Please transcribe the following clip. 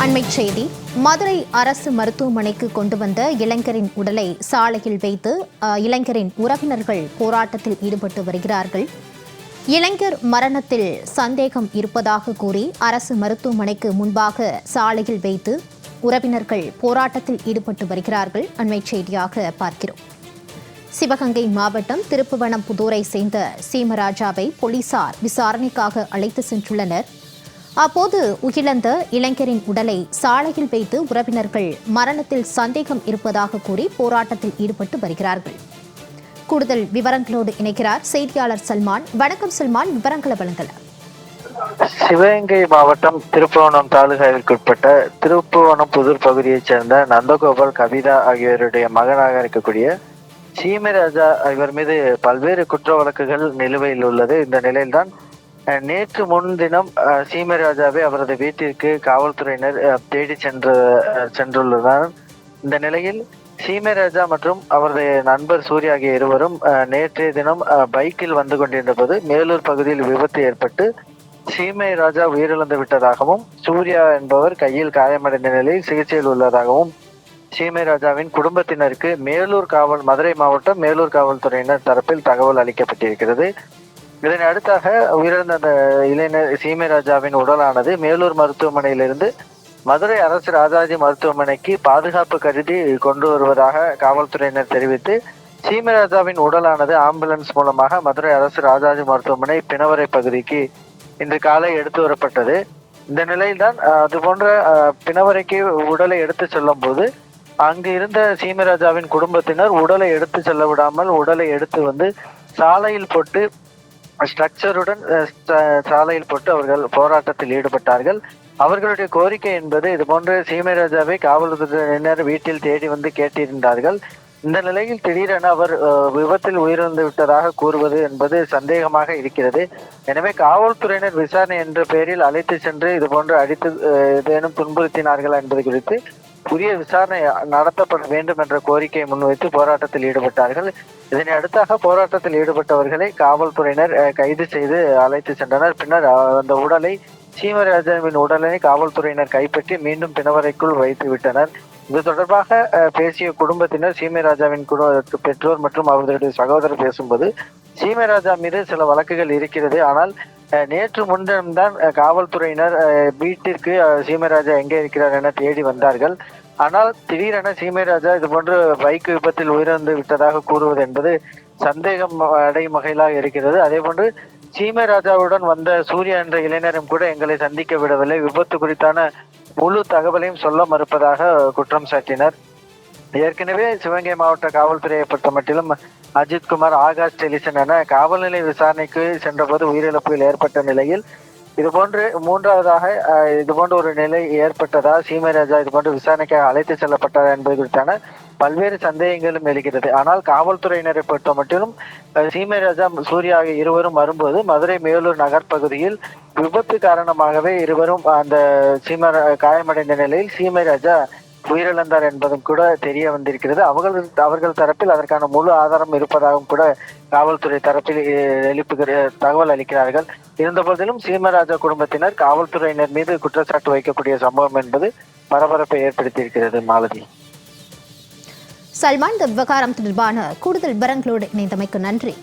அண்மைச் செய்தி. மதுரை அரசு மருத்துவமனைக்கு கொண்டு வந்த இளைஞரின் உடலை சாலையில் வைத்து இளைஞரின் உறவினர்கள் போராட்டத்தில் ஈடுபட்டு வருகிறார்கள். இளைஞர் மரணத்தில் சந்தேகம் இருப்பதாக கூறி அரசு மருத்துவமனைக்கு முன்பாக சாலையில் வைத்து உறவினர்கள் போராட்டத்தில் ஈடுபட்டு வருகிறார்கள். அண்மைச் செய்தியாக பார்க்கிறோம். சிவகங்கை மாவட்டம் திருப்புவனம்புதூரை சேர்ந்த சீமராஜாவை போலீசார் விசாரணைக்காக அழைத்து சென்றுள்ளனர். அப்போது உயிரிழந்த இளைஞரின் உடலை சாலையில் வைத்து உறவினர்கள் மரணத்தில் சந்தேகம் இருப்பதாக கூறி போராட்டத்தில் ஈடுபட்டு வருகிறார்கள். கூடுதல் விவரங்களோடு இணைக்கிறார் செய்தியாளர் சல்மான். வணக்கம் சல்மான், விவரங்களை வழங்கலாம். சிவகங்கை மாவட்டம் திருப்புவனம் தாலுகாவிற்குட்பட்ட திருப்புவனம்புதூர் பகுதியைச் சேர்ந்த நந்தகோபால், கவிதா ஆகியோருடைய மகனாக இருக்கக்கூடிய சீமராஜா இவர் மீது பல்வேறு குற்ற வழக்குகள் நிலுவையில் உள்ளது. இந்த நிலையில்தான் நேற்று முன்தினம் சீமராஜாவை அவரது வீட்டிற்கு காவல்துறையினர் தேடி சென்றுள்ளனர். இந்த நிலையில் சீமராஜா மற்றும் அவரது நண்பர் சூர்யா ஆகிய இருவரும் நேற்றைய தினம் பைக்கில் வந்து கொண்டிருந்த போது மேலூர் பகுதியில் விபத்து ஏற்பட்டு சீமராஜா உயிரிழந்து விட்டதாகவும், சூர்யா என்பவர் கையில் காயமடைந்த நிலையில் சிகிச்சையில் உள்ளதாகவும் சீமராஜாவின் குடும்பத்தினருக்கு மதுரை மாவட்டம் மேலூர் காவல்துறையினர் தரப்பில் தகவல் அளிக்கப்பட்டிருக்கிறது. இதனை அடுத்தாக உயிரிழந்த அந்த இளைஞர் சீமராஜாவின் உடலானது மேலூர் மருத்துவமனையிலிருந்து மதுரை அரசு ராஜாஜி மருத்துவமனைக்கு பாதுகாப்பு கருதி கொண்டு வருவதாக காவல்துறையினர் தெரிவித்து சீமராஜாவின் உடலானது ஆம்புலன்ஸ் மூலமாக மதுரை அரசு ராஜாஜி மருத்துவமனை பிணவரை பகுதிக்கு இன்று காலை எடுத்து வரப்பட்டது. இந்த நிலையில்தான் அதுபோன்ற பிணவரைக்கு உடலை எடுத்து செல்லும் போது அங்கு இருந்த சீமராஜாவின் குடும்பத்தினர் உடலை எடுத்து செல்ல விடாமல் உடலை எடுத்து வந்து சாலையில் போட்டு ஸ்ட்ரக்சருடன் சாலையில் போட்டு அவர்கள் போராட்டத்தில் ஈடுபட்டார்கள். அவர்களுடைய கோரிக்கை என்பது இதுபோன்ற சீமராஜாவை காவல்துறையினர் வீட்டில் தேடி வந்து கேட்டிருந்தார்கள். இந்த நிலையில் திடீரென அவர் விபத்தில் உயிரிழந்து விட்டதாக கூறுவது என்பது சந்தேகமாக இருக்கிறது. எனவே காவல்துறையினர் விசாரணை என்ற பெயரில் அழைத்து சென்று இதுபோன்று அடித்து ஏதேனும் துன்புறுத்தினார்கள் என்பது குறித்து உரிய விசாரணை நடத்தப்பட வேண்டும் என்ற கோரிக்கையை முன்வைத்து போராட்டத்தில் ஈடுபட்டார்கள். இதனை அடுத்தாக போராட்டத்தில் ஈடுபட்டவர்களை காவல்துறையினர் கைது செய்து அழைத்து சென்றனர். பின்னர் அந்த உடலை சீமராஜாவின் உடலை காவல்துறையினர் கைப்பற்றி மீண்டும் பிணவரைக்குள் வைத்து விட்டனர். இது தொடர்பாக பேசிய குடும்பத்தினர் சீமராஜாவின் பெற்றோர் மற்றும் அவர்களுடைய சகோதரர் பேசும்போது சீமராஜா மீது சில வழக்குகள் இருக்கிறது. ஆனால் நேற்று முன்தினம்தான் காவல்துறையினர் வீட்டிற்கு சீமராஜா எங்கே இருக்கிறார் என தேடி வந்தார்கள். ஆனால் திடீரென சீமராஜா இதுபோன்று பைக் விபத்தில் உயிரிழந்து விட்டதாக கூறுவது என்பது சந்தேகம் அடையும் வகையிலாக இருக்கிறது. அதே போன்று சீமராஜாவுடன் வந்த சூர்யா என்ற இளைஞரும் கூட எங்களை சந்திக்க விடவில்லை, விபத்து குறித்தான முழு தகவலையும் சொல்ல மறுப்பதாக குற்றம் சாட்டினர். ஏற்கனவே சிவகங்கை மாவட்ட காவல்துறையை பொறுத்த மட்டிலும் அஜித்குமார், ஆகாஷ் டெலிசன் என காவல்நிலை விசாரணைக்கு சென்றபோது உயிரிழப்புகள் ஏற்பட்ட நிலையில் இதுபோன்று மூன்றாவதாக இதுபோன்ற ஒரு நிலை ஏற்பட்டதா, சீமராஜா இதுபோன்று விசாரணைக்காக அழைத்து செல்லப்பட்டதா என்பது குறித்தான பல்வேறு சந்தேகங்களும் எழுகிறது. ஆனால் காவல்துறையினரை பொறுத்த மட்டிலும் சீமராஜா, சூர்யா ஆகிய இருவரும் வரும்போது மதுரை மேலூர் நகர்பகுதியில் விபத்து காரணமாகவே இருவரும் அந்த காயமடைந்த நிலையில் சீமராஜா உயிரிழந்தார் என்பதும் கூட தெரிய வந்திருக்கிறது. அவர்கள் தரப்பில் அதற்கான முழு ஆதாரம் இருப்பதாகவும் கூட காவல்துறை தரப்பில் தகவல் அளிக்கிறார்கள். இருந்தபோதிலும் சீமராஜா குடும்பத்தினர் காவல்துறையினர் மீது குற்றச்சாட்டு வைக்கக்கூடிய சம்பவம் என்பது பரபரப்பை ஏற்படுத்தியிருக்கிறது. மாலதி. சல்மான், இந்த விவகாரம் தொடர்பான கூடுதல் விவரங்களோடு இணைந்தமைக்கு நன்றி.